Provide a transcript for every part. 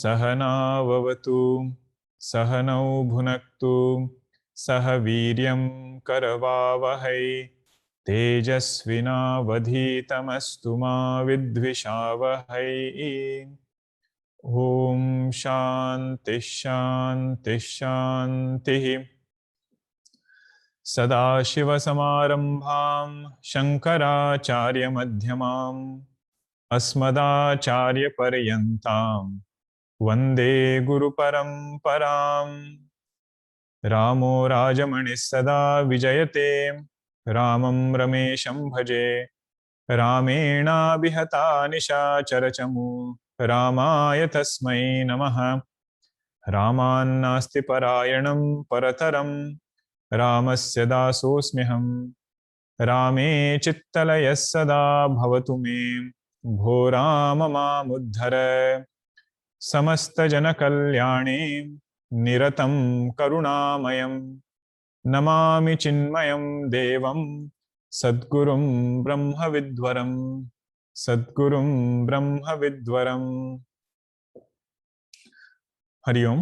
सहनाववतु सहनौ भुनक्तु सह वीर्यं करवावहै तेजस्विनावधीतमस्तु मा विद्विषावहै। ॐ शान्ति शान्ति शान्तिः। सदाशिवसमारम्भां शङ्कराचार्यमध्यमाम् अस्मदाचार्यपर्यन्तां वन्दे गुरुपरम्पराम्। रामो राजमणिः सदा विजयते रामं रमेशं भजे रामेणाभिहता निशाचरचमू रामाय तस्मै नमः। रामान्नास्ति परायणं परतरं रामस्य दासोऽस्म्यहम्। रामे चित्तलयः सदा भवतु मे भो राम मामुद्धर। समस्तजनकल्याणे निरतं करुणामयं नमामि चिन्मयं देवं सद्गुरुं ब्रह्मविद्वरं सद्गुरुं ब्रह्मविद्वरम्। Hari Om.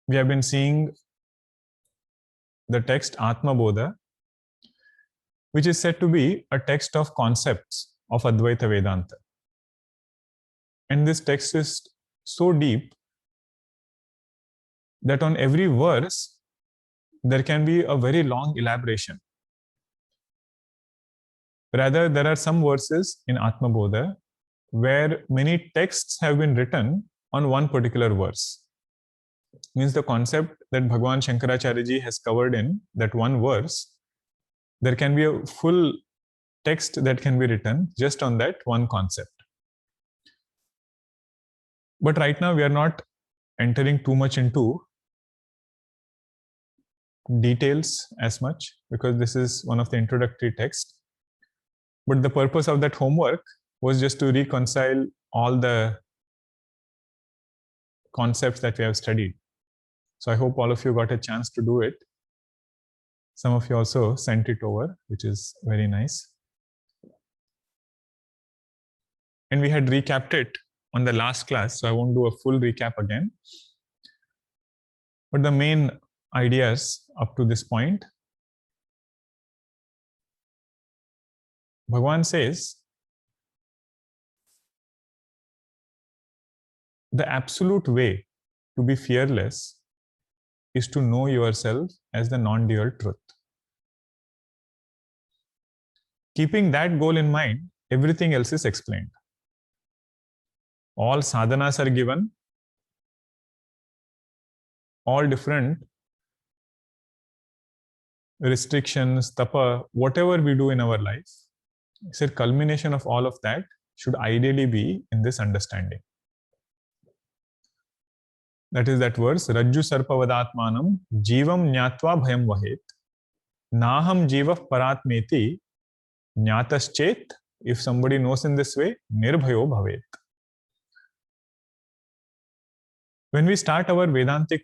We have been seeing the text Atma Bodha, which is said to be a text of concepts of Advaita Vedanta. And this text is so deep that on every verse there can be a very long elaboration. Rather, there are some verses in Atma Bodha where many texts have been written on one particular verse. Means the concept that Bhagwan Shankaracharya ji has covered in that one verse, there can be a full text that can be written just on that one concept. But right now we are not entering too much into details as much because this is one of the introductory texts. But the purpose of that homework was just to reconcile all the concepts that we have studied. So I hope all of you got a chance to do it. Some of you also sent it over, which is very nice. And we had recapped it on the last class, so I won't do a full recap again. But the main ideas up to this point, Bhagwan says, the absolute way to be fearless is to know yourself as the non-dual truth. Keeping that goal in mind, everything else is explained. All sadhanas are given, all different restrictions, tapa, whatever we do in our life, it's a culmination of all of that should ideally be in this understanding. That is that verse, Rajju Sarpavadatmanam Jivam Nyatva Bhayam Vahet Naham Jivav Paratmeti Nyataschet. If somebody knows in this way, Nirbhayo Bhavet. When we start our Vedantic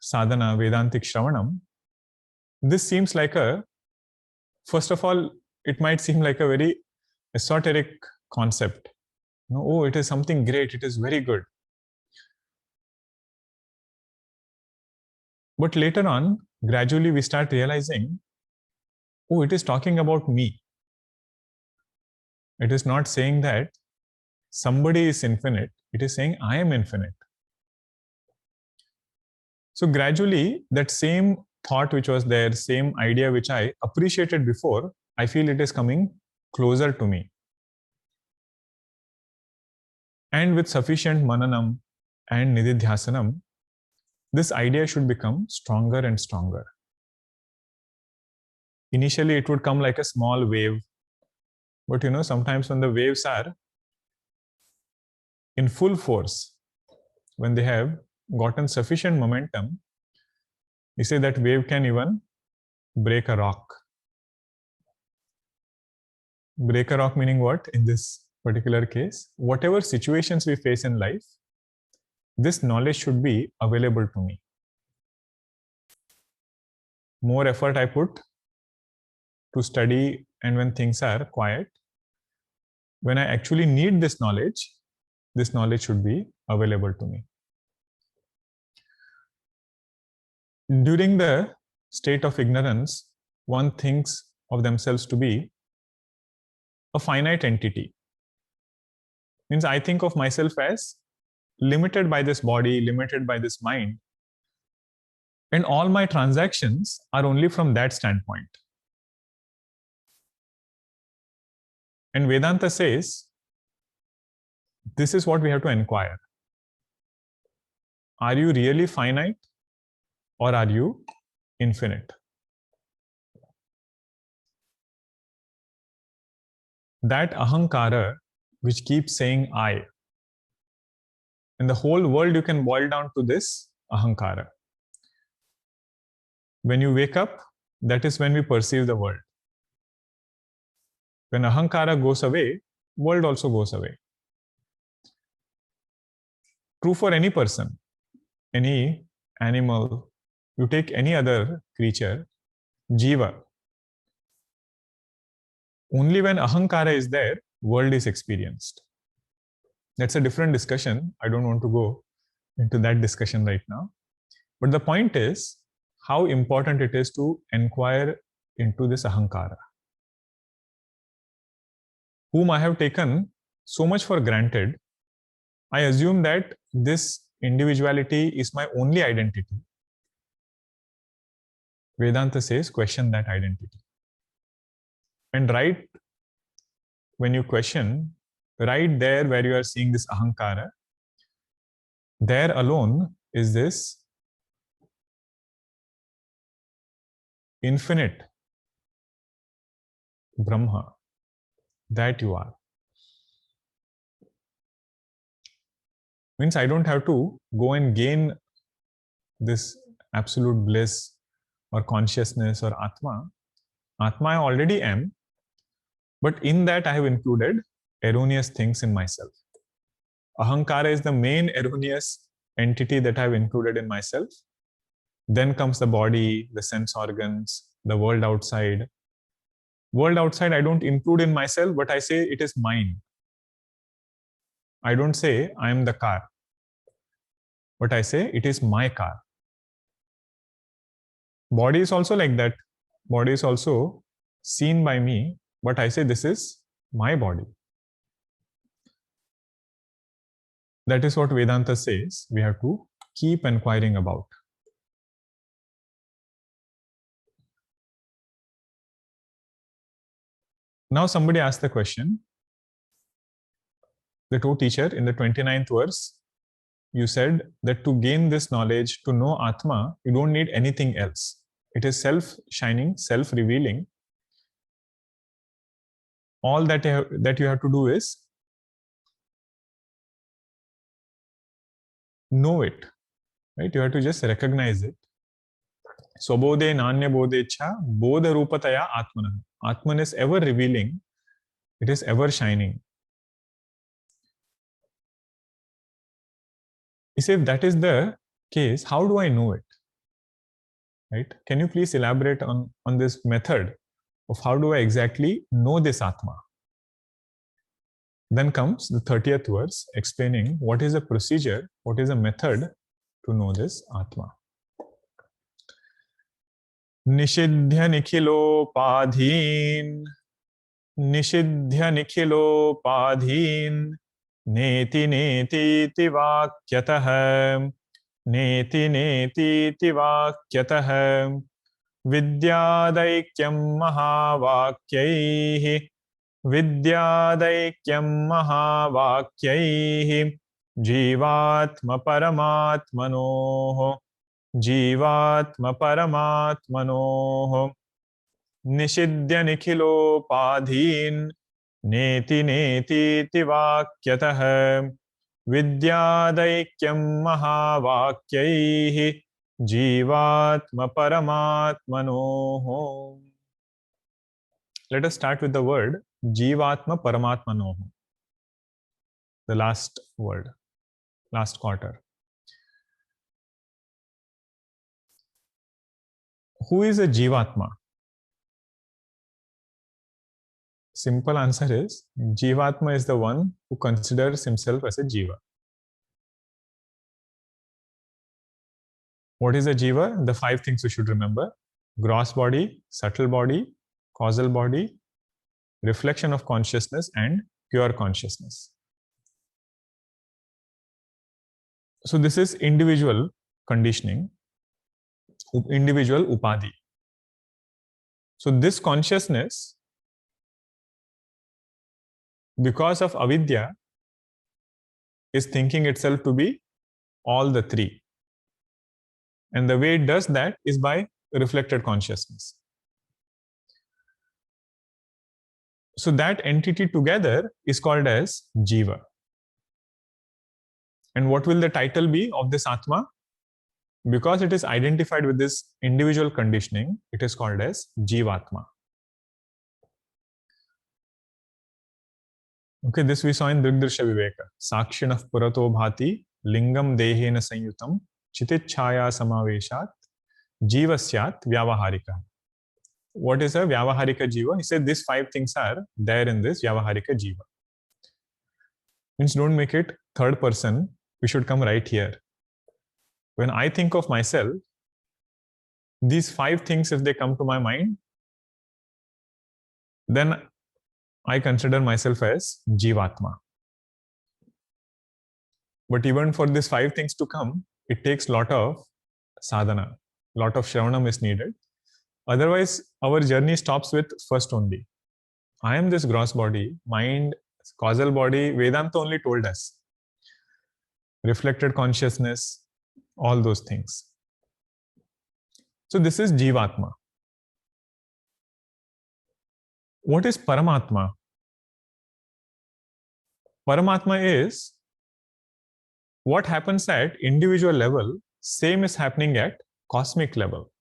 sadhana, Vedantic Shravanam, this seems like first of all, it might seem like a very esoteric concept. Oh, it is something great, it is very good. But later on, gradually we start realizing, oh, it is talking about me. It is not saying that somebody is infinite. It is saying I am infinite. So gradually, that same thought which was there, same idea which I appreciated before, I feel it is coming closer to me. And with sufficient mananam and nididhyasanam, this idea should become stronger and stronger. Initially, it would come like a small wave. But sometimes when the waves are in full force, when they have gotten sufficient momentum, we say that wave can even break a rock. Break a rock meaning what? In this particular case, whatever situations we face in life, this knowledge should be available to me. More effort I put to study, and when things are quiet, when I actually need this knowledge, this knowledge should be available to me. During the state of ignorance, one thinks of themselves to be a finite entity. Means I think of myself as limited by this body, limited by this mind, and all my transactions are only from that standpoint. And Vedanta says, this is what we have to inquire. Are you really finite or are you infinite? That ahankara, which keeps saying I, in the whole world you can boil down to this ahankara. When you wake up, that is when we perceive the world. When ahankara goes away, world also goes away. True for any person, any animal, you take any other creature, jiva. Only when ahankara is there, world is experienced. That's a different discussion. I don't want to go into that discussion right now. But the point is how important it is to inquire into this ahankara, whom I have taken so much for granted. I assume that this individuality is my only identity. Vedanta says, question that identity. And right when you question, right there where you are seeing this ahankara, there alone is this infinite Brahma that you are. Means I don't have to go and gain this absolute bliss or consciousness or Atma. Atma I already am, but in that I have included erroneous things in myself. Ahankara is the main erroneous entity that I have included in myself. Then comes the body, the sense organs, the world outside. World outside I don't include in myself, but I say it is mine. I don't say I am the car, but I say it is my car. Body is also like that. Body is also seen by me, but I say this is my body. That is what Vedanta says we have to keep inquiring about. Now somebody asked the question that, oh teacher, in the 29th verse, you said that to gain this knowledge, to know Atma, you don't need anything else. It is self-shining, self-revealing. All that you have to do is know it, right? You have to just recognize it. Swabodhe nanya bodhecha bodha rupataya atmana. Atman is ever revealing. It is ever shining. If that is the case, how do I know it? Right? Can you please elaborate on this method of how do I exactly know this Atma? Then comes the 30th verse explaining what is a procedure, what is a method to know this Atma. Nishidhya nikhilopadhin, Nishidhya nikhilopadhin, Neti neti tivakyatah, Neti neti tivakyatah, Vidyadaikyam mahavakyaihi, Vidyadaikyam mahavakyaihi, Jivatma paramatmanoh, Jivatma paramatmanoh, Nishidhya nikhilopadhin, Neti neti tivakyatah, Vidyadaikyam mahavakyaihi, Jivatma paramatmanoh. Let us start with the word Jivatma paramatmanoh, the last word, last quarter. Who is a Jivatma? Simple answer is Jivatma is the one who considers himself as a Jiva. What is a Jiva? The 5 things we should remember: gross body, subtle body, causal body, reflection of consciousness, and pure consciousness. So this is individual conditioning, individual upadhi. So this consciousness, because of avidya, is thinking itself to be all the 3. And the way it does that is by reflected consciousness. So that entity together is called as Jiva. And what will the title be of this Atma? Because it is identified with this individual conditioning, it is called as Jivatma. Okay, this we saw in Drigdrisha Viveka. Sakshinah purato bhati lingam dehena sanyutam chitichaya samaveshat jivasyat vyavaharika. What is a vyavaharika jiva? He said these 5 things are there in this vyavaharika jiva. Means don't make it third person. We should come right here. When I think of myself, these 5 things, if they come to my mind, then I consider myself as Jivatma. But even for these 5 things to come, it takes a lot of sadhana, lot of shravanam is needed. Otherwise, our journey stops with first only. I am this gross body, mind, causal body. Vedanta only told us. Reflected consciousness, all those things. So this is Jivatma. What is Paramatma? Paramatma is what happens at individual level, same is happening at cosmic level.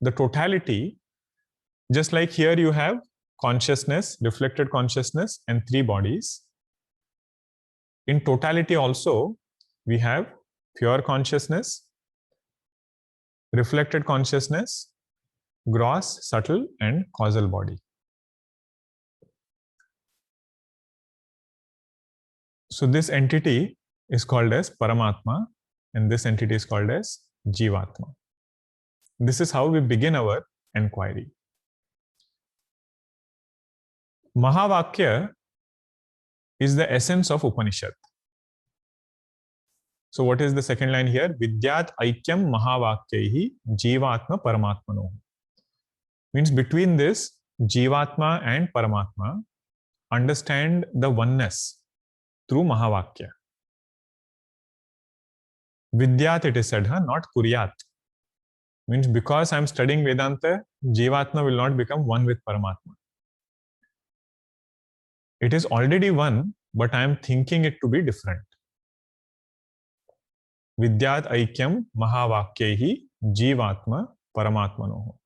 The totality, just like here you have consciousness, reflected consciousness, and 3 bodies. In totality also, we have pure consciousness, reflected consciousness, gross, subtle, and causal body. So this entity is called as Paramatma, and this entity is called as Jivatma. This is how we begin our enquiry. Mahavakya is the essence of Upanishad. So what is the second line here? Vidyat aikyam mahavakyaihi jivatma paramatmano. Means between this Jivatma and Paramatma, understand the oneness through Mahavakya. Vidyat it is said, not Kuryat. Means because I am studying Vedanta, Jivatma will not become one with Paramatma. It is already one, but I am thinking it to be different. Vidyat aikyam mahavakyaihi jivatma paramatmanoh.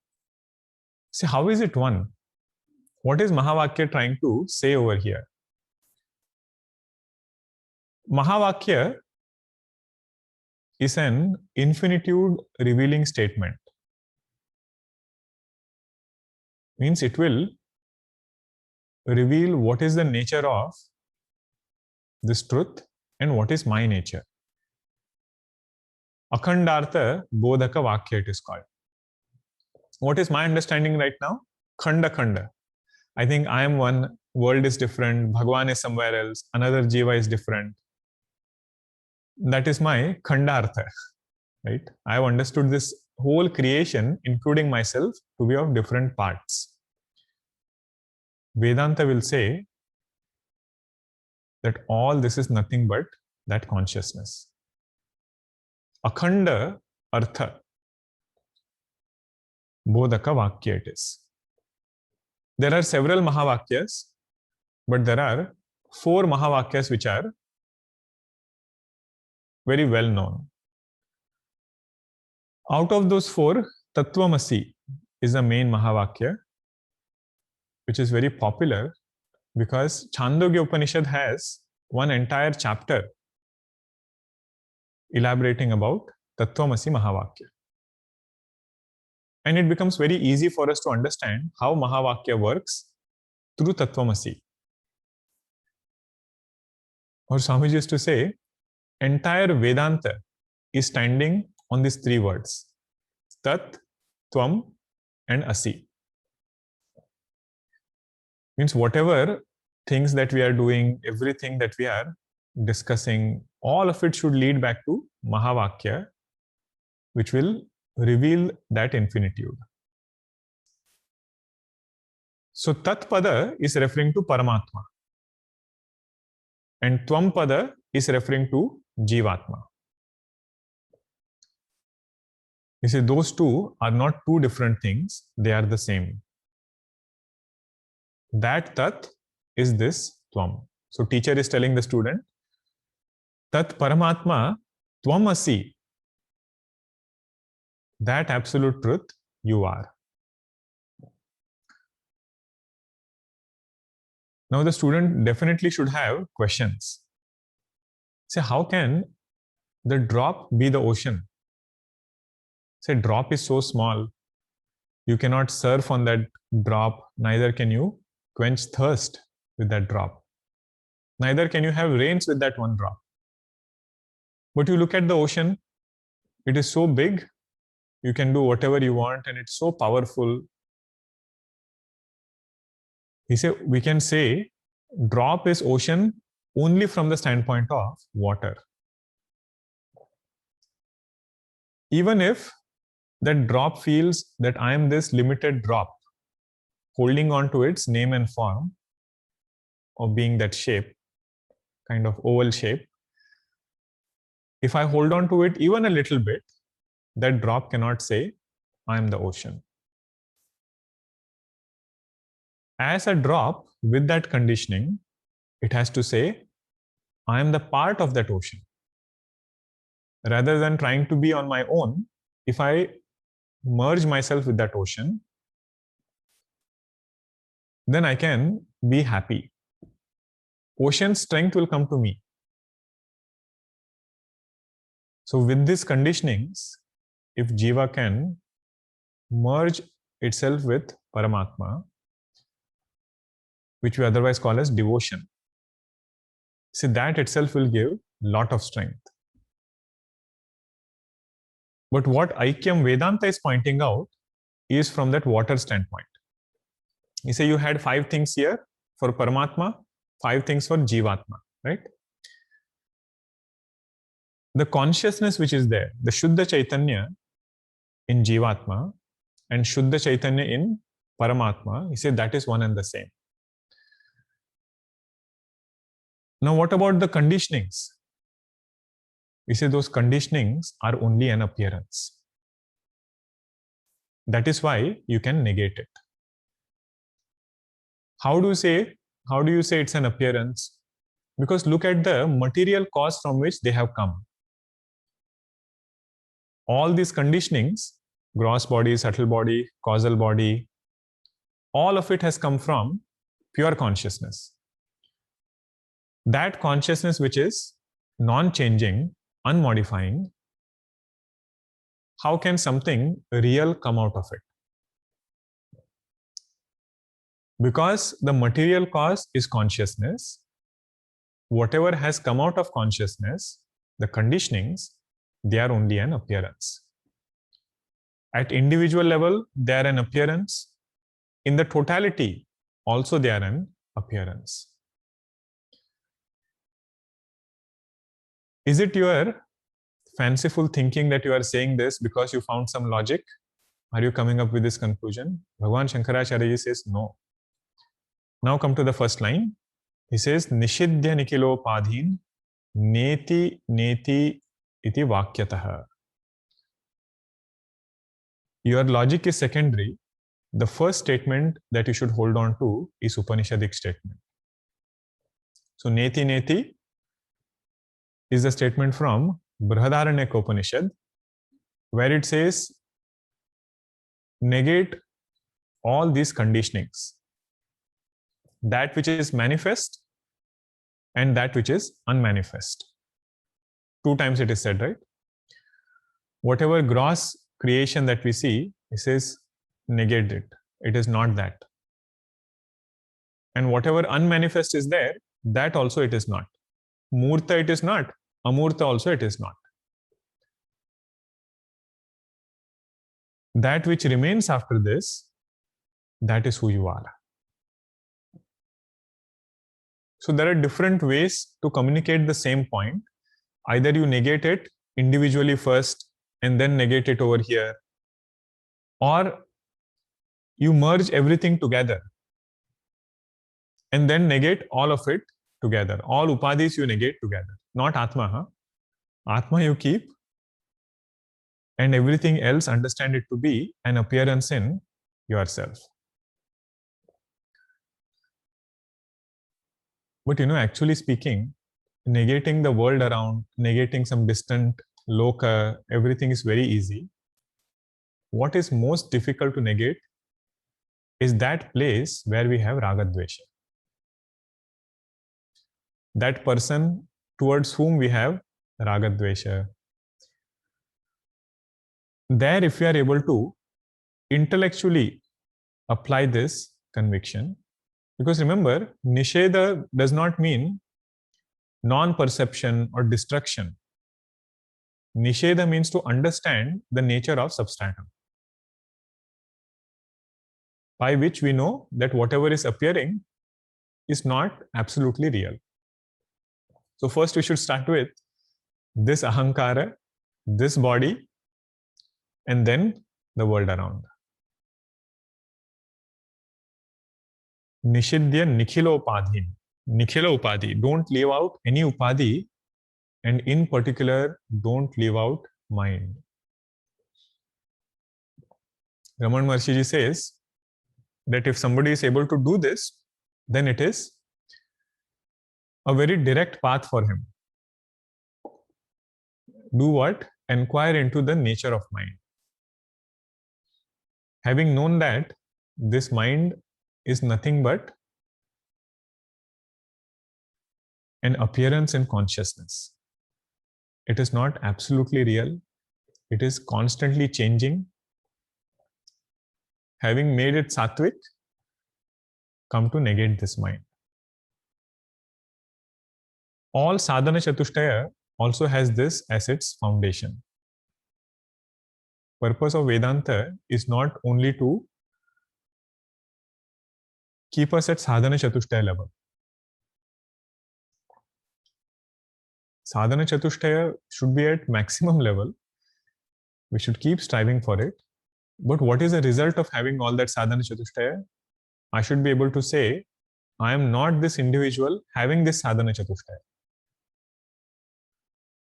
See, how is it one? What is Mahavakya trying to say over here? Mahavakya is an infinitude revealing statement. Means it will reveal what is the nature of this truth and what is my nature. Akhandartha Bodhaka Vakya it is called. What is my understanding right now? Khanda Khanda. I think I am one, world is different, Bhagwan is somewhere else, another Jiva is different. That is my Khandartha, right? I have understood this whole creation, including myself, to be of different parts. Vedanta will say that all this is nothing but that consciousness. Akhanda Artha Bodhaka Vakya it is. There are several Mahavakyas, but there are 4 Mahavakyas which are very well known. Out of those 4, Tattvamasi is the main Mahavakya, which is very popular because Chandogya Upanishad has one entire chapter elaborating about Tattvamasi Mahavakya. And it becomes very easy for us to understand how Mahavakya works through Tattvamasi. Or Swamiji used to say, entire Vedanta is standing on these three words: Tat, Tvam, and Asi. Means whatever things that we are doing, everything that we are discussing, all of it should lead back to Mahavakya, which will reveal that infinitude. So Tat Pada is referring to Paramatma, and Tvam Pada is referring to Jivatma. You see, those two are not two different things, they are the same. That Tat is this Tvam. So teacher is telling the student, Tat Paramatma Tvam Asi. That absolute truth you are. Now the student definitely should have questions. Say, how can the drop be the ocean? Say, drop is so small, you cannot surf on that drop, neither can you quench thirst with that drop. Neither can you have rains with that one drop. But you look at the ocean, it is so big, you can do whatever you want, and it's so powerful. He said, we can say drop is ocean only from the standpoint of water. Even if that drop feels that I am this limited drop, holding on to its name and form of being that shape, kind of oval shape, if I hold on to it even a little bit, that drop cannot say, I am the ocean. As a drop with that conditioning, it has to say, I am the part of that ocean. Rather than trying to be on my own, if I merge myself with that ocean, then I can be happy. Ocean's strength will come to me. So with these conditionings, if Jiva can merge itself with Paramatma, which we otherwise call as devotion, see, that itself will give a lot of strength. But what Aikyam Vedanta is pointing out is from that water standpoint. You say you had 5 things here for Paramatma, 5 things for Jivatma, right? The consciousness which is there, the Shuddha Chaitanya in Jivatma and Shuddha Chaitanya in Paramatma, you say that is one and the same. Now, what about the conditionings? We say those conditionings are only an appearance. That is why you can negate it. How do you say it's an appearance? Because look at the material cause from which they have come. All these conditionings, gross body, subtle body, causal body, all of it has come from pure consciousness. That consciousness which is non-changing, unmodifying, how can something real come out of it? Because the material cause is consciousness, whatever has come out of consciousness, the conditionings, they are only an appearance. At individual level, they are an appearance. In the totality, also they are an appearance. Is it your fanciful thinking that you are saying this because you found some logic? Are you coming up with this conclusion? Bhagavan Shankaracharya says no. Now come to the first line. He says, Nishidhya nikilo padhin neti neti iti vakyataha. Your logic is secondary. The first statement that you should hold on to is Upanishadic statement. So neti neti is a statement from Brihadaranyaka Upanishad, where it says, negate all these conditionings, that which is manifest and that which is unmanifest. 2 times it is said, right? Whatever gross creation that we see, it says negate it. It is not that. And whatever unmanifest is there, that also it is not. Murta it is not, Amurta also it is not. That which remains after this, that is who you are. So there are different ways to communicate the same point. Either you negate it individually first and then negate it over here, or you merge everything together and then negate all of it together. All upadhis you negate together, not Atma. Huh? Atma you keep, and everything else understand it to be an appearance in yourself. But actually speaking, negating the world around, negating some distant loka, everything is very easy. What is most difficult to negate is that place where we have ragadvesha. That person towards whom we have ragadvesha. There, if we are able to intellectually apply this conviction, because remember, nisheda does not mean non-perception or destruction. Nisheda means to understand the nature of substratum, by which we know that whatever is appearing is not absolutely real. So first we should start with this ahankara, this body, and then the world around. Nishidya nikhila upadhi. Nikhila upadhi. Don't leave out any upadhi, and in particular, don't leave out mind. Raman Maharshi says that if somebody is able to do this, then it is a very direct path for him. Do what? Inquire into the nature of mind. Having known that this mind is nothing but an appearance in consciousness. It is not absolutely real. It is constantly changing. Having made it sattvic, come to negate this mind. All sadhana chatushtaya also has this as its foundation. Purpose of Vedanta is not only to keep us at sadhana chatushtaya level. Sadhana chatushtaya should be at maximum level. We should keep striving for it. But what is the result of having all that sadhana chatushtaya? I should be able to say, I am not this individual having this sadhana chatushtaya.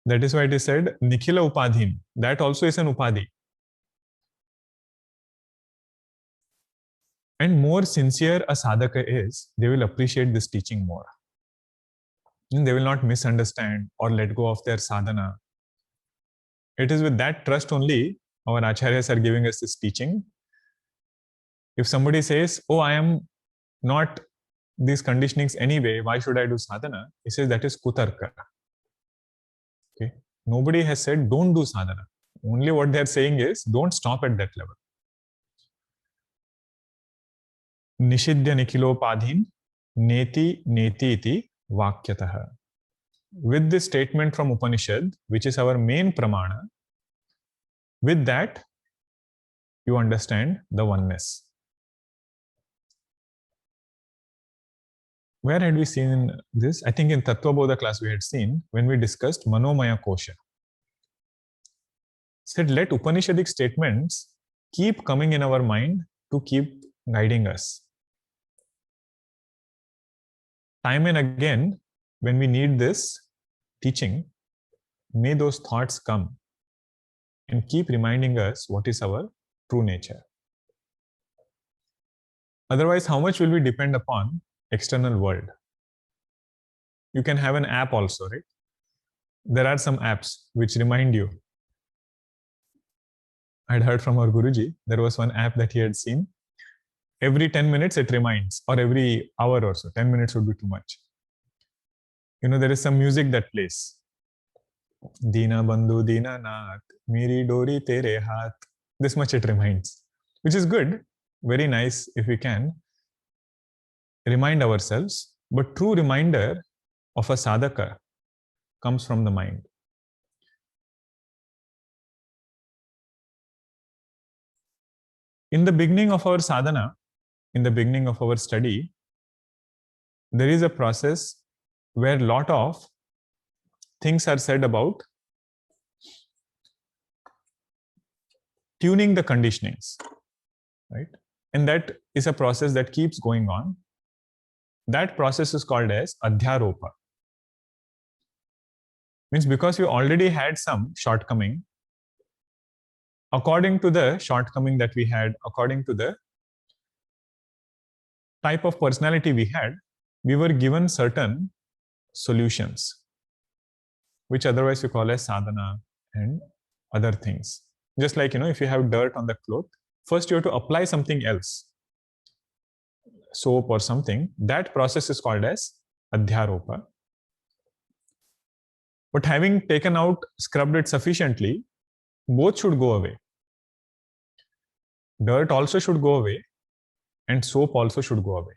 That is why it is said, nikhila upadhin. That also is an upadhi. And more sincere a sadhaka is, they will appreciate this teaching more. And they will not misunderstand or let go of their sadhana. It is with that trust only our acharyas are giving us this teaching. If somebody says, oh, I am not these conditionings anyway, why should I do sadhana? He says that is kutarka. Okay. Nobody has said don't do sadhana. Only what they are saying is don't stop at that level. Nishidya nikhilopadhin neti neti iti vakyataha. With this statement from Upanishad, which is our main pramana, with that you understand the oneness. Where had we seen this? I think in Tattva Bodha class we had seen when we discussed Manomaya Kosha. Said let Upanishadic statements keep coming in our mind to keep guiding us. Time and again, when we need this teaching, may those thoughts come and keep reminding us what is our true nature. Otherwise, how much will we depend upon external world? You can have an app also, right? There are some apps which remind you. I'd heard from our Guruji, there was one app that he had seen. Every 10 minutes it reminds, or every hour or so. 10 minutes would be too much. There is some music that plays. Dina Bandhu Dina Nath, Meri Dori Tere Haath. This much it reminds, which is good, very nice if we can. remind ourselves, but true reminder of a sadhaka comes from the mind. In the beginning of our sadhana, in the beginning of our study, there is a process where a lot of things are said about tuning the conditionings, right? And that is a process that keeps going on. That process is called as adhyaropa. Means because you already had some shortcoming, according to the shortcoming that we had, according to the type of personality we had, we were given certain solutions, which otherwise we call as sadhana and other things. Just like, if you have dirt on the cloth, first you have to apply something else, soap or something. That process is called as adhyaropa. But having taken out, scrubbed it sufficiently, both should go away. Dirt also should go away, and soap also should go away.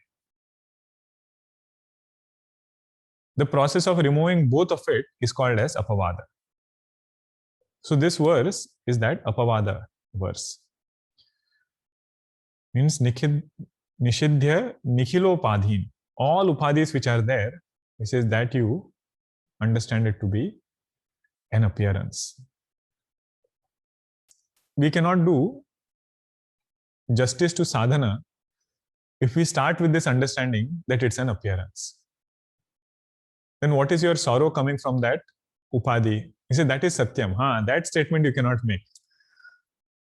The process of removing both of it is called as apavada. So this verse is that apavada verse. Means nishidhya nikhilopadhin. All upadhis which are there, it says that you understand it to be an appearance. We cannot do justice to sadhana if we start with this understanding that it's an appearance. Then what is your sorrow coming from that upadhi? You say that is satyam. That statement you cannot make.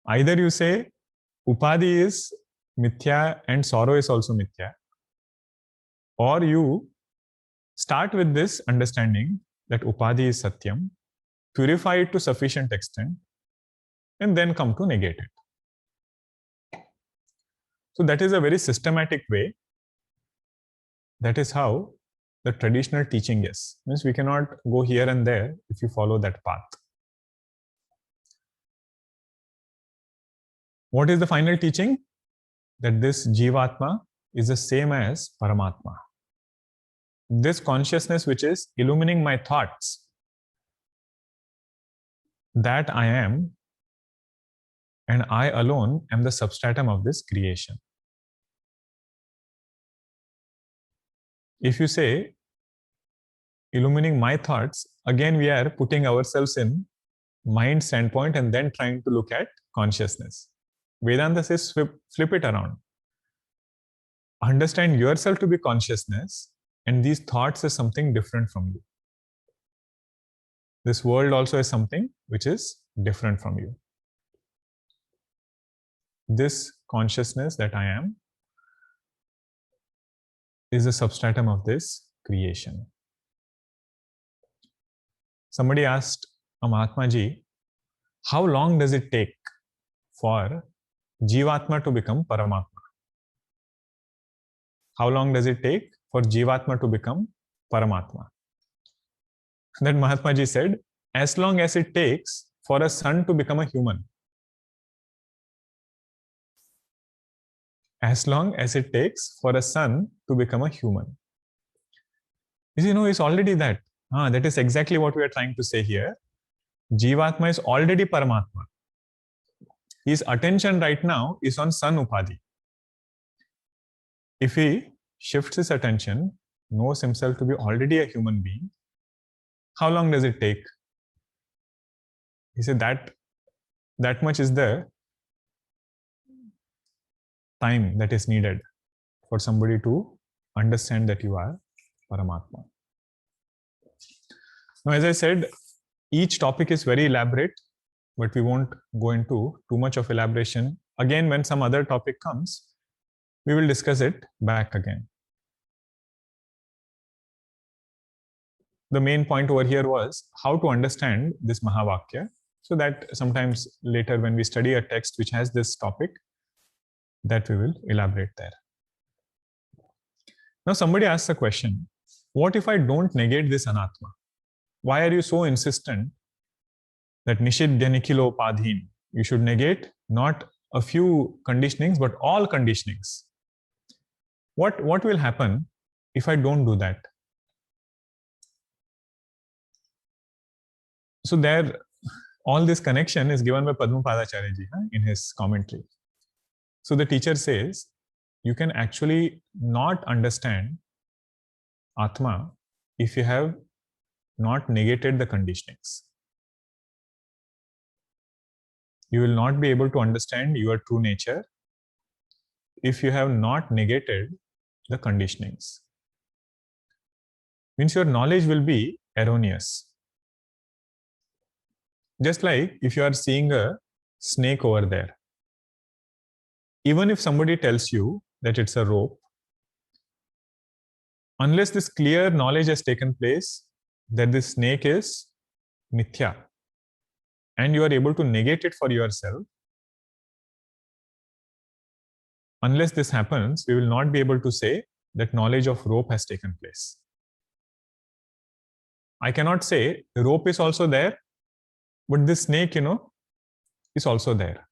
Either you say upadhi is mithya and sorrow is also mithya, or you start with this understanding that upadhi is satyam, purify it to sufficient extent, and then come to negate it. So that is a very systematic way. That is how the traditional teaching is. Means we cannot go here and there if you follow that path. What is the final teaching? That this Jivatma is the same as Paramatma. This consciousness which is illumining my thoughts, that I am, and I alone am the substratum of this creation. If you say illumining my thoughts, again we are putting ourselves in mind standpoint and then trying to look at consciousness. Vedanta says flip it around. Understand yourself to be consciousness, and these thoughts is something different from you. This world also is something which is different from you. This consciousness that I am is the substratum of this creation. Somebody asked a Mahatma Ji, how long does it take for Jivatma to become Paramatma? How long does it take for Jivatma to become Paramatma? Then Mahatma Ji said, as long as it takes for a son to become a human. As long as it takes for a son to become a human. It's already that. That is exactly what we are trying to say here. Jivatma is already Paramatma. His attention right now is on Son Upadhi. If he shifts his attention, knows himself to be already a human being, how long does it take? He said that much is the time that is needed for somebody to understand that you are Paramatma. Now, as I said, each topic is very elaborate, but we won't go into too much of elaboration. Again, when some other topic comes, we will discuss it back again. The main point over here was how to understand this Mahavakya, so that sometimes later when we study a text which has this topic, that we will elaborate there. Now somebody asks a question, what if I don't negate this Anatma? Why are you so insistent that Nishidhya Nikhilo Padhin? You should negate not a few conditionings, but all conditionings. What will happen if I don't do that? So there, all this connection is given by Padmapadacharya ji in his commentary. So the teacher says, you can actually not understand Atma if you have not negated the conditionings. You will not be able to understand your true nature if you have not negated the conditionings. Means your knowledge will be erroneous. Just like if you are seeing a snake over there, even if somebody tells you that it's a rope, unless this clear knowledge has taken place that this snake is mithya, and you are able to negate it for yourself, unless this happens, we will not be able to say that knowledge of rope has taken place. I cannot say rope is also there, but this snake, is also there.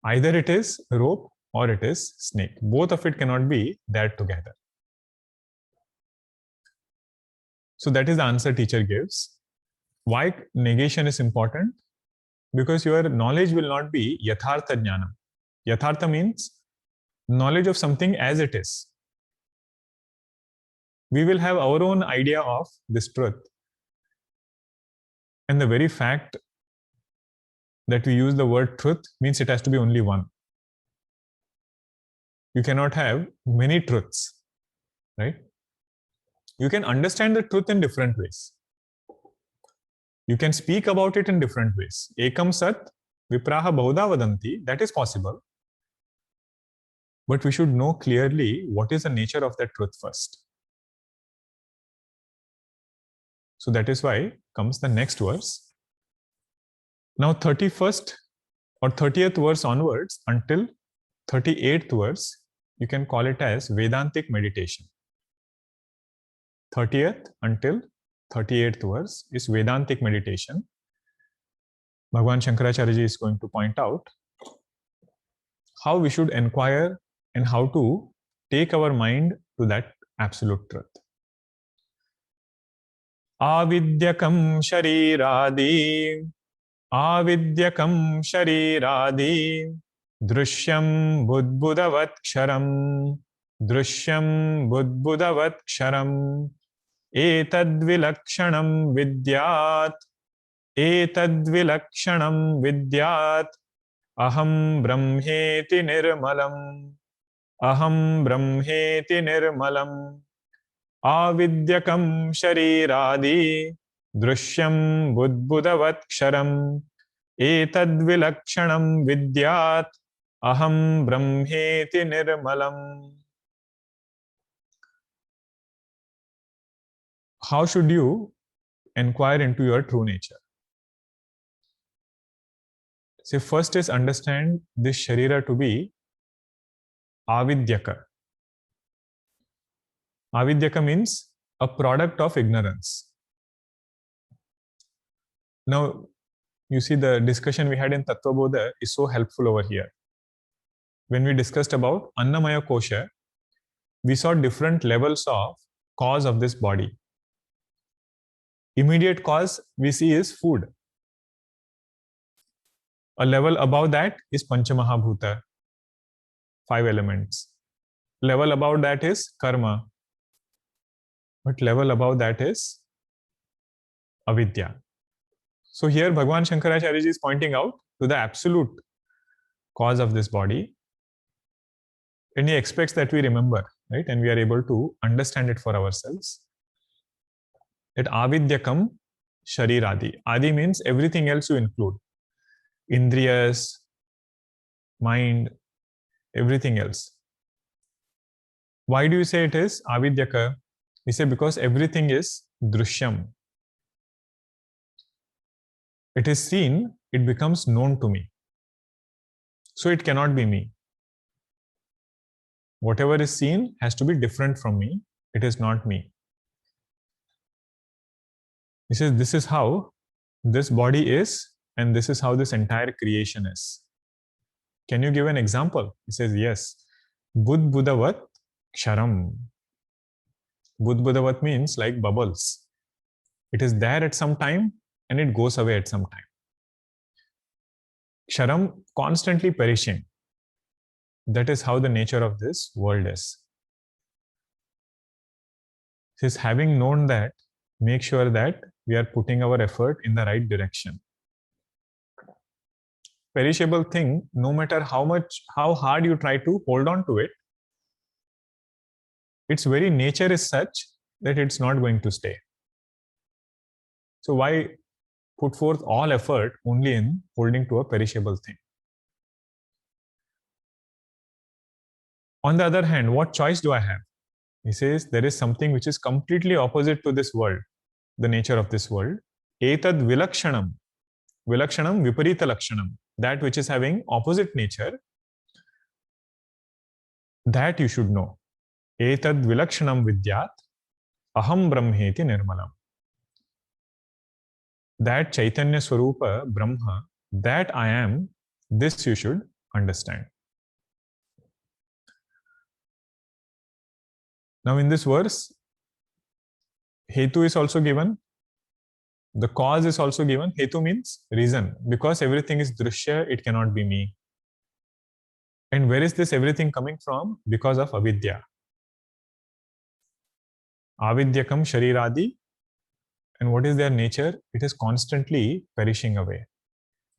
Either it is rope or it is snake. Both of it cannot be there together. So that is the answer teacher gives. Why negation is important? Because your knowledge will not be yathartha jnana. Yathartha means knowledge of something as it is. We will have our own idea of this truth. And the very fact that we use the word truth means it has to be only one. You cannot have many truths, right? You can understand the truth in different ways. You can speak about it in different ways. Ekam sat vipraha bahuda vadanti, that is possible. But we should know clearly what is the nature of that truth first. So that is why comes the next verse. Now 31st or 30th verse onwards until 38th verse, you can call it as Vedantic meditation. 30th until 38th verse is Vedantic meditation. Bhagwan Shankaracharya ji is going to point out how we should inquire and how to take our mind to that absolute truth. Avidyakam shariradi, avidyakam shariradi, drishyam budbudavat ksharam, drishyam budbudavat ksharam, etadvilakshanam vidyat, etadvilakshanam vidyat, aham brahmeti nirmalam, aham brahmeti nirmalam, avidyakam shariradi, drishyam budbudavat ksharam, etadvilakshanam vidyat, aham brahmeti nirmalam. How should you inquire into your true nature? So first is understand this sharira to be avidyaka. Avidyaka means a product of ignorance. Now, you see the discussion we had in Tattva Bodha is so helpful over here. When we discussed about Annamaya Kosha, we saw different levels of cause of this body. Immediate cause we see is food. A level above that is Panchamahabhuta, 5 elements. Level above that is karma. But level above that is avidya. So here Bhagwan Shankaracharya ji is pointing out to the absolute cause of this body. And he expects that we remember, right? And we are able to understand it for ourselves. That avidyakam shariradi. Adi means everything else you include. Indriyas, mind, everything else. Why do you say it is avidyaka? We say because everything is drishyam. It is seen, it becomes known to me. So it cannot be me. Whatever is seen has to be different from me. It is not me. He says, this is how this body is, and this is how this entire creation is. Can you give an example? He says, yes. Budbudavat ksharam. Budbudavat means like bubbles. It is there at some time and it goes away at some time. Ksharam, constantly perishing. That is how the nature of this world is. Since having known that, make sure that we are putting our effort in the right direction. Perishable thing, no matter how hard you try to hold on to it, its very nature is such that it's not going to stay. So why put forth all effort only in holding to a perishable thing? On the other hand, what choice do I have? He says there is something which is completely opposite to this world, the nature of this world. Etad vilakshanam. Vilakshanam viparita lakshanam. That which is having opposite nature, that you should know. Etad vilakshanam vidyat aham brahmeti nirmalam. That Chaitanya Swarupa, Brahma, that I am, this you should understand. Now in this verse, Hetu is also given. The cause is also given. Hetu means reason. Because everything is drishya, it cannot be me. And where is this everything coming from? Because of avidya. Avidyakam shariradi. And what is their nature? It is constantly perishing away.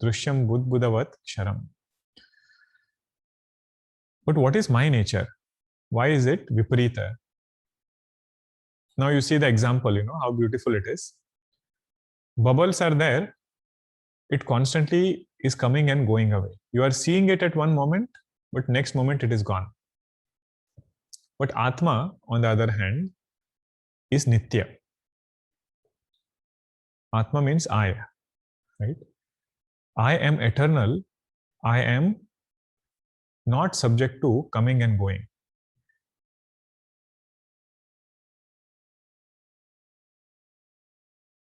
Drishyam budbudavat ksharam. But what is my nature? Why is it viparita? Now you see the example, how beautiful it is. Bubbles are there. It constantly is coming and going away. You are seeing it at one moment, but next moment it is gone. But Atma, on the other hand, is Nitya. Atma means I, right? I am eternal. I am not subject to coming and going.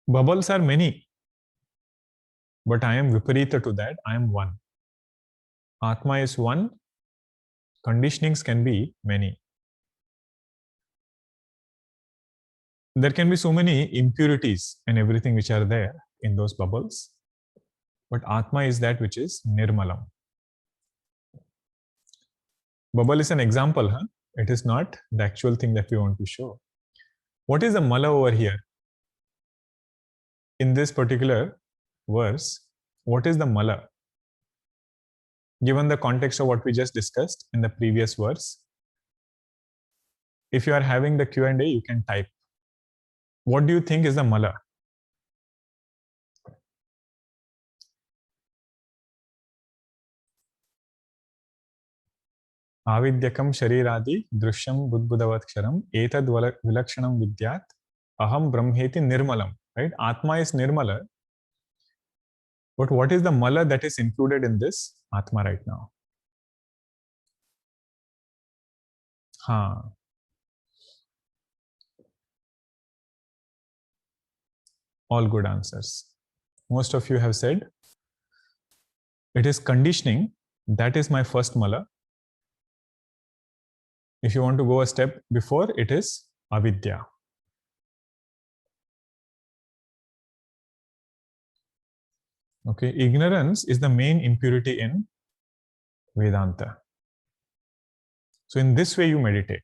Bubbles are many, but I am viparita to that. I am one. Atma is one. Conditionings can be many. There can be so many impurities and everything which are there in those bubbles. But Atma is that which is Nirmalam. Bubble is an example, huh? It is not the actual thing that we want to show. What is the Mala over here? In this particular verse, what is the Mala? Given the context of what we just discussed in the previous verse, if you are having the Q&A, you can type. What do you think is the Mala? Avidyakam shariradi drishyam budbudavat ksharam etad vilakshanam vidyat aham brahmeti nirmalam. Right? Atma is nirmala. But what is the mala that is included in this Atma right now? All good answers. Most of you have said it is conditioning. That is my first mala. If you want to go a step before, it is avidya. Okay, ignorance is the main impurity in Vedanta. So in this way you meditate.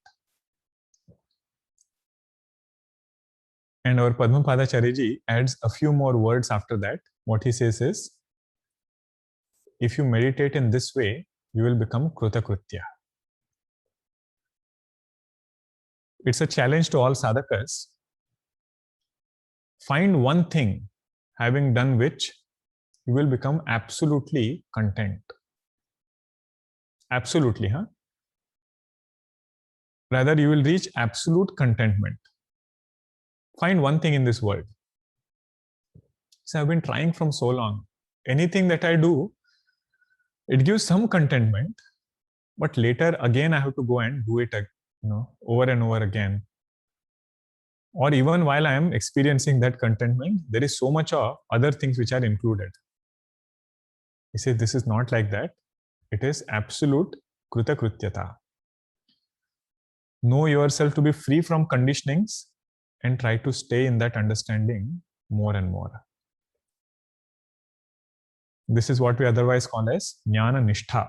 And our Padmapadacharya ji adds a few more words after that. What he says is, if you meditate in this way, you will become Krutakritya. It's a challenge to all sadhakas. Find one thing, having done which, you will become absolutely content. Absolutely, huh? Rather, you will reach absolute contentment. Find one thing in this world. So I've been trying from so long. Anything that I do, it gives some contentment, but later again I have to go and do it, over and over again. Or even while I am experiencing that contentment, there is so much of other things which are included. He says this is not like that. It is absolute Krutakrityata. know yourself to be free from conditionings and try to stay in that understanding more and more. This is what we otherwise call as Jnana Nishtha.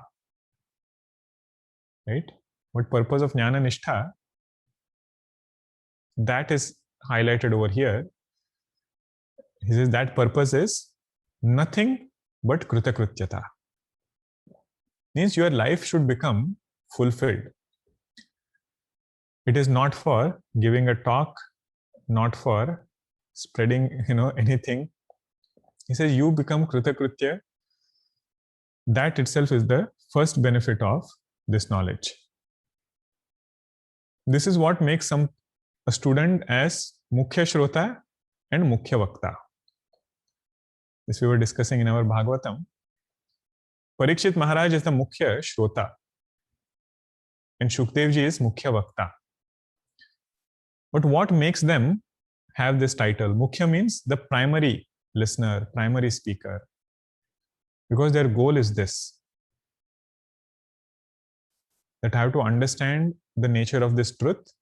Right? What purpose of Jnana Nishtha? That is highlighted over here. He says that purpose is nothing but Kritakrutyata. Means your life should become fulfilled. It is not for giving a talk, not for spreading, anything. He says you become Kritakritya. That itself is the first benefit of this knowledge. This is what makes a student as Mukhya Shrota and Mukhya Vakta. This we were discussing in our Bhagavatam. Parikshit Maharaj is the Mukhya Shrota and Shukdev ji is Mukhya Vakta. But what makes them have this title? Mukhya means the primary listener, primary speaker, because their goal is this, that I have to understand the nature of this truth.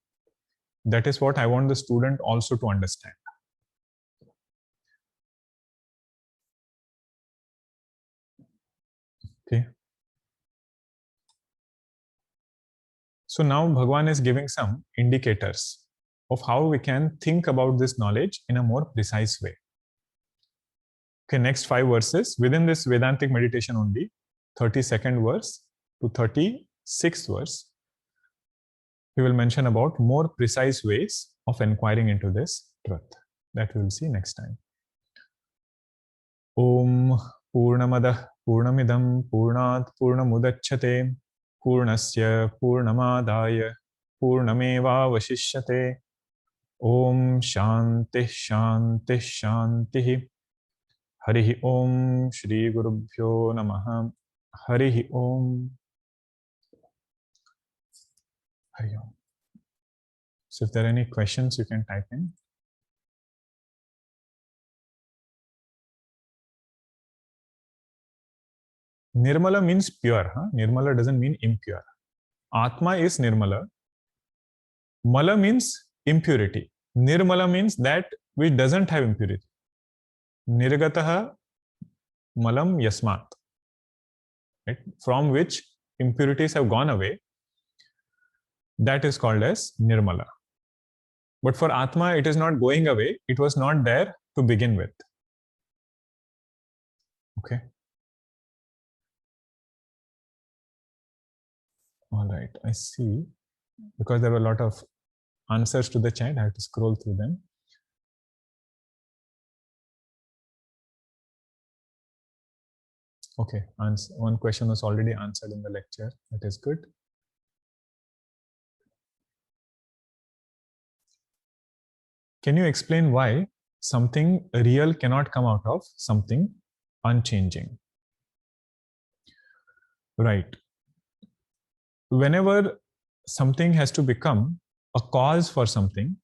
That is what I want the student also to understand. Okay. So now Bhagwan is giving some indicators of how we can think about this knowledge in a more precise way. Okay, next 5 verses within this Vedantic meditation only, 32nd verse to 36th verse, we will mention about more precise ways of inquiring into this truth. That we will see next time. Om Purnamadah Purnamidam Purnat Purnamudachyate Purnasya Purnamadaya Purnameva Vashishyate. Om Shanti Shanti Shanti. Harihi Om Shri Gurubhyo Namaha. Harihi Om. Harihi Om. So if there are any questions, you can type in. Nirmala means pure. Nirmala doesn't mean impure. Atma is Nirmala. Mala means impurity. Nirmala means that which doesn't have impurity. Nirgataha malam yasmat. Right? From which impurities have gone away. That is called as Nirmala. But for Atma, it is not going away. It was not there to begin with. Okay. All right, I see. Because there were a lot of answers to the chat, I have to scroll through them. Okay, one question was already answered in the lecture. That is good. Can you explain why something real cannot come out of something unchanging? Right. Whenever something has to become a cause for something,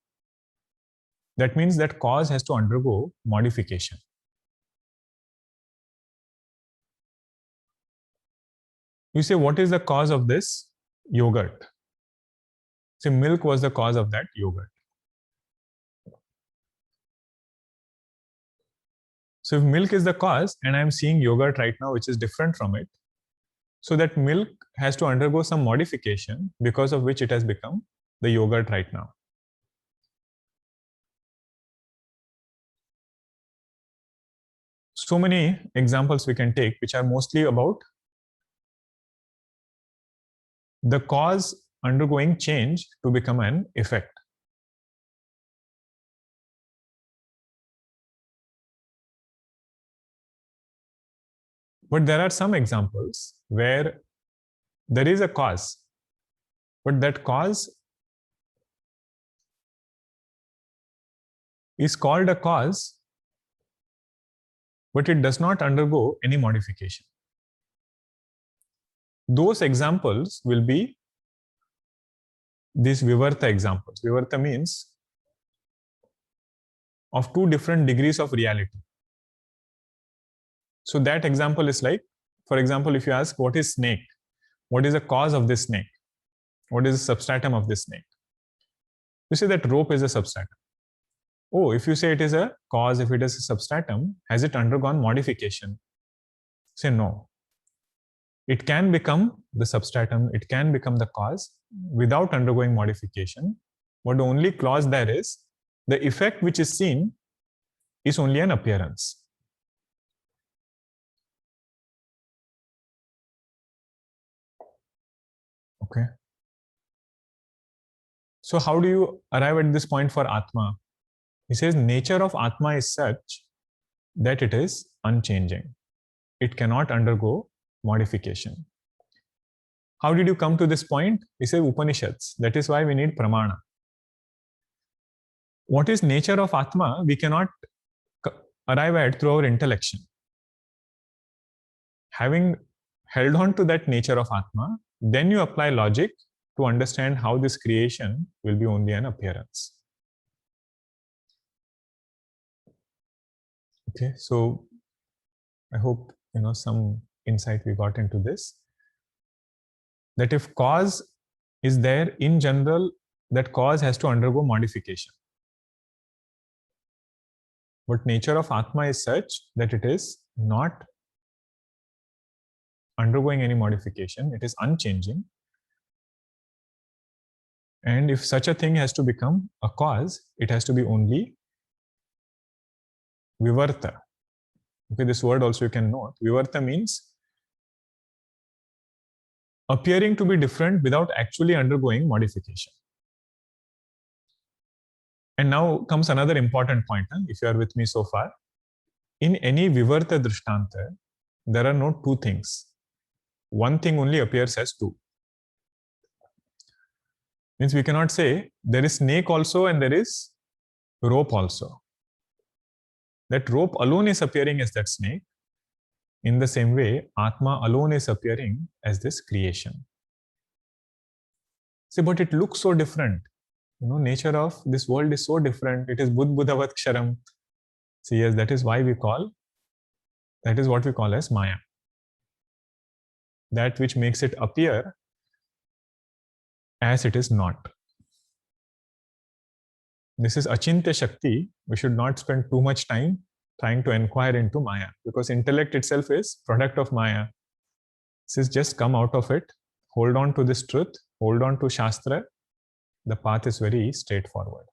that means that cause has to undergo modification. You say, what is the cause of this yogurt? Say, milk was the cause of that yogurt. So if milk is the cause, and I'm seeing yogurt right now, which is different from it, so that milk has to undergo some modification because of which it has become the yogurt right now. So many examples we can take, which are mostly about the cause undergoing change to become an effect. But there are some examples where there is a cause, but that cause is called a cause, but it does not undergo any modification. Those examples will be these Vivarta examples. Vivarta means of 2 different degrees of reality. So that example is like, for example, if you ask what is snake, what is the cause of this snake? What is the substratum of this snake? You say that rope is a substratum. Oh, if you say it is a cause, if it is a substratum, has it undergone modification? Say no. It can become the substratum, it can become the cause without undergoing modification. But the only clause there is the effect which is seen is only an appearance. Okay. So how do you arrive at this point for Atma? He says nature of Atma is such that it is unchanging. It cannot undergo modification. How did you come to this point? He says Upanishads. That is why we need pramana. What is nature of Atma? We cannot arrive at through our intellection. Having held on to that nature of Atma, then you apply logic to understand how this creation will be only an appearance. Okay, so I hope some insight we got into this. That if cause is there in general, that cause has to undergo modification. But nature of Atma is such that it is not undergoing any modification, it is unchanging. And if such a thing has to become a cause, it has to be only vivarta. Okay, this word also you can note. Vivarta means appearing to be different without actually undergoing modification. And now comes another important point, if you are with me so far. In any vivarta drishtanta, there are no two things. One thing only appears as two. Means we cannot say there is snake also and there is rope also. That rope alone is appearing as that snake. In the same way, Atma alone is appearing as this creation. See, but it looks so different. Nature of this world is so different. It is Budbudhavat Ksharam. See, yes, that is what we call as Maya. That which makes it appear as it is not. This is Achintya Shakti. We should not spend too much time trying to inquire into Maya, because intellect itself is product of Maya. This is just come out of it, hold on to this truth, hold on to Shastra. The path is very straightforward.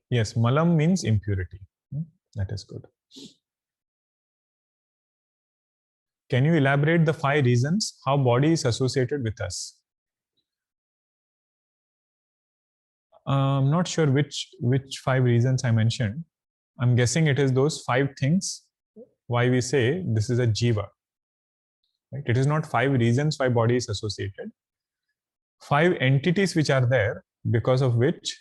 Yes, malam means impurity. That is good. Can you elaborate the 5 reasons how body is associated with us? I'm not sure which 5 reasons I mentioned. I'm guessing it is those 5 things why we say this is a jiva. Right? It is not 5 reasons why body is associated. 5 entities which are there because of which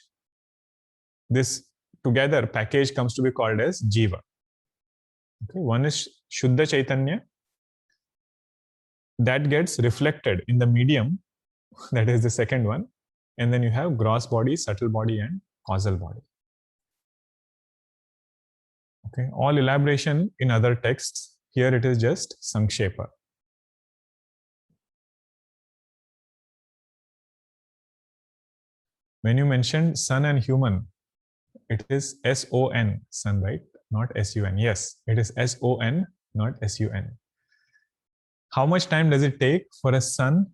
this together package comes to be called as jiva. Okay, one is Shuddha Chaitanya. That gets reflected in the medium, that is the second one. And then you have gross body, subtle body, and causal body. Okay, all elaboration in other texts. Here it is just Sankshepa. When you mentioned sun and human, it is S-O-N, sun, right? Not S-U-N. Yes, it is S-O-N, not S-U-N. How much time does it take for a sun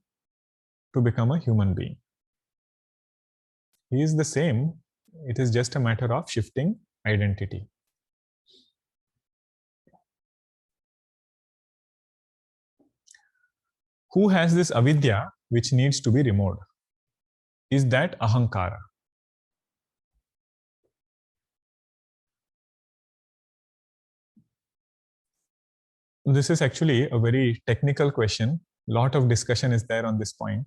to become a human being? He is the same. It is just a matter of shifting identity. Who has this avidya which needs to be removed? Is that ahankara? This is actually a very technical question. A lot of discussion is there on this point.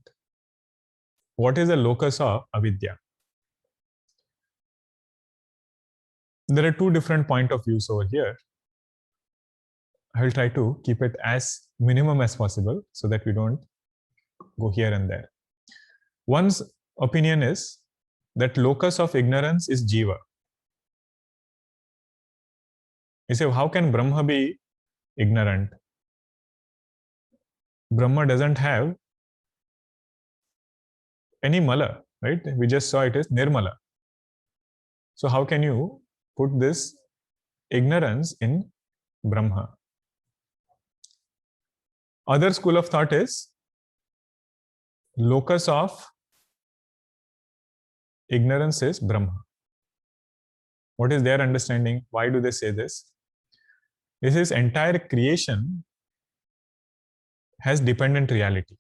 What is the locus of avidya? There are 2 different point of views over here. I will try to keep it as minimum as possible so that we don't go here and there. One's opinion is that locus of ignorance is jiva. You say, how can Brahma be ignorant? Brahma doesn't have any mala, right? We just saw it is nirmala. So how can you put this ignorance in Brahma? Other school of thought is locus of ignorance is Brahma. What is their understanding? Why do they say this? This entire creation has dependent reality.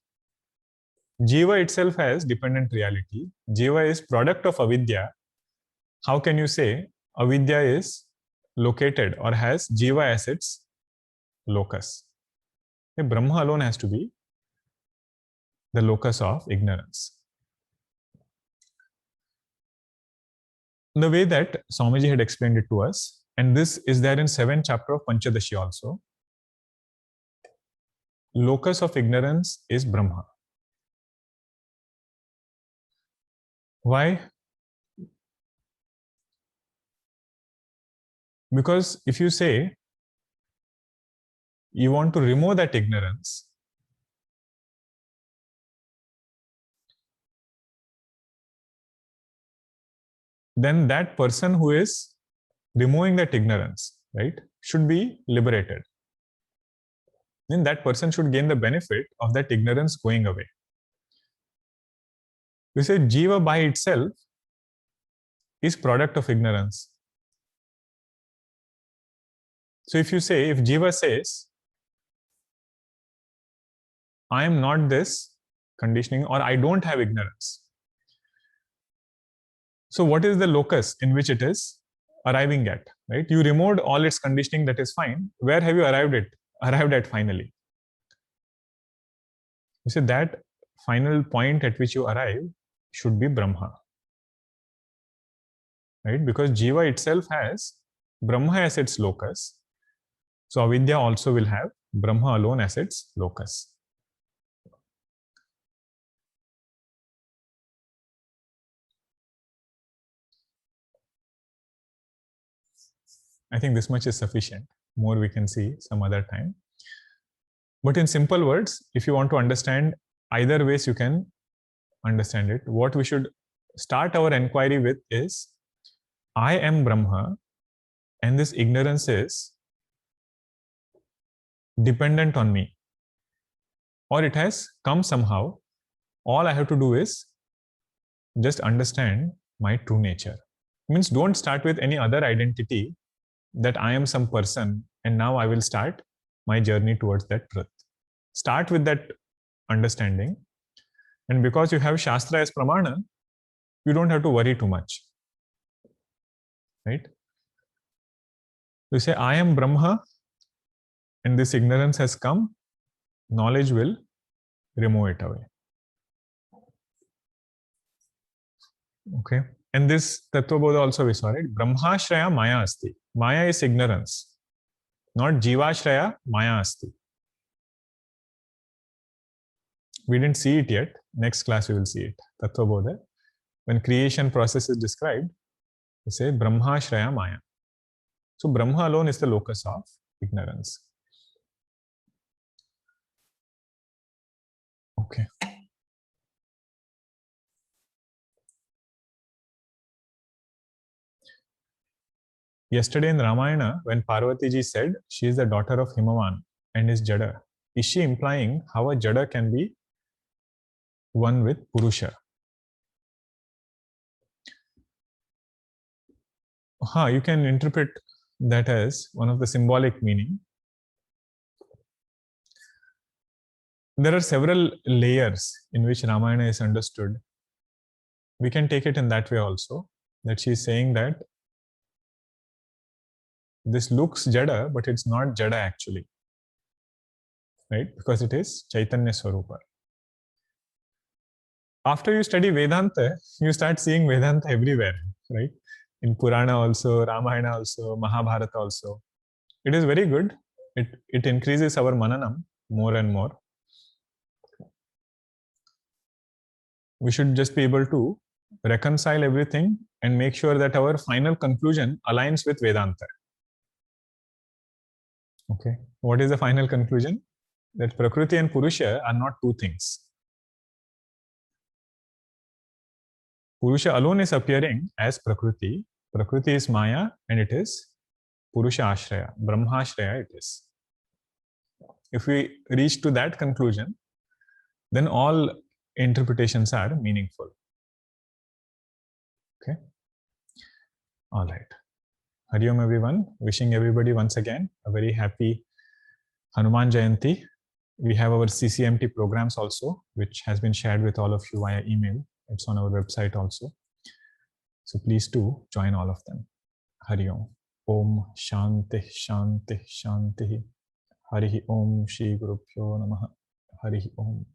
Jiva itself has dependent reality. Jiva is product of avidya. How can you say avidya is located or has jiva as its locus? Brahma alone has to be the locus of ignorance. The way that Swamiji had explained it to us, and this is there in 7th chapter of Panchadashi also, locus of ignorance is Brahma. Why? Because if you say you want to remove that ignorance, then that person who is removing that ignorance, right, should be liberated. Then that person should gain the benefit of that ignorance going away. You say Jiva by itself is product of ignorance. So if you say, if Jiva says, I am not this conditioning or I don't have ignorance. So what is the locus in which it is arriving at, right? You removed all its conditioning, that is fine. Where have you arrived at finally? You say that final point at which you arrive should be Brahma, right? Because Jiva itself has Brahma as its locus. So avidya also will have Brahma alone as its locus. I think this much is sufficient. More we can see some other time. But in simple words, if you want to understand either ways, you can understand it. What we should start our inquiry with is, I am Brahma, and this ignorance is dependent on me, or it has come somehow. All I have to do is just understand my true nature. Means don't start with any other identity that I am some person and now I will start my journey towards that truth. Start with that understanding, and because you have Shastra as Pramana, you don't have to worry too much, right? You say, I am Brahma, and this ignorance has come, knowledge will remove it away. Okay. And this Tattva Bodha also we saw, right? Brahmashraya Maya Asti. Maya is ignorance, not Jivashraya Maya Asti. We didn't see it yet. Next class we will see it. Tattva Bodha. When creation process is described, we say Brahmashraya Maya. So Brahma alone is the locus of ignorance. Okay. Yesterday in Ramayana, when Parvati ji said she is the daughter of Himavan and is Jada, is she implying how a Jada can be one with Purusha? You can interpret that as one of the symbolic meaning. There are several layers in which Ramayana is understood. We can take it in that way also, that she is saying that this looks Jada, but it's not Jada actually, right? Because it is Chaitanya Swarupa. After you study Vedanta, you start seeing Vedanta everywhere, right? In Purana also, Ramayana also, Mahabharata also. It is very good. It increases our mananam more and more. We should just be able to reconcile everything and make sure that our final conclusion aligns with Vedanta. Okay. What is the final conclusion? That Prakriti and Purusha are not two things. Purusha alone is appearing as Prakriti. Prakriti is Maya and it is Purusha Ashraya, Brahmashraya it is. If we reach to that conclusion, then all interpretations are meaningful. Okay. All right. Hari Om everyone. Wishing everybody once again a very happy Hanuman Jayanti. We have our CCMT programs also, which has been shared with all of you via email. It's on our website also. So please do join all of them. Hari Om. Om Shanti Shanti Shanti. Hari Om Shri Guru Pyo Namaha. Hari Om.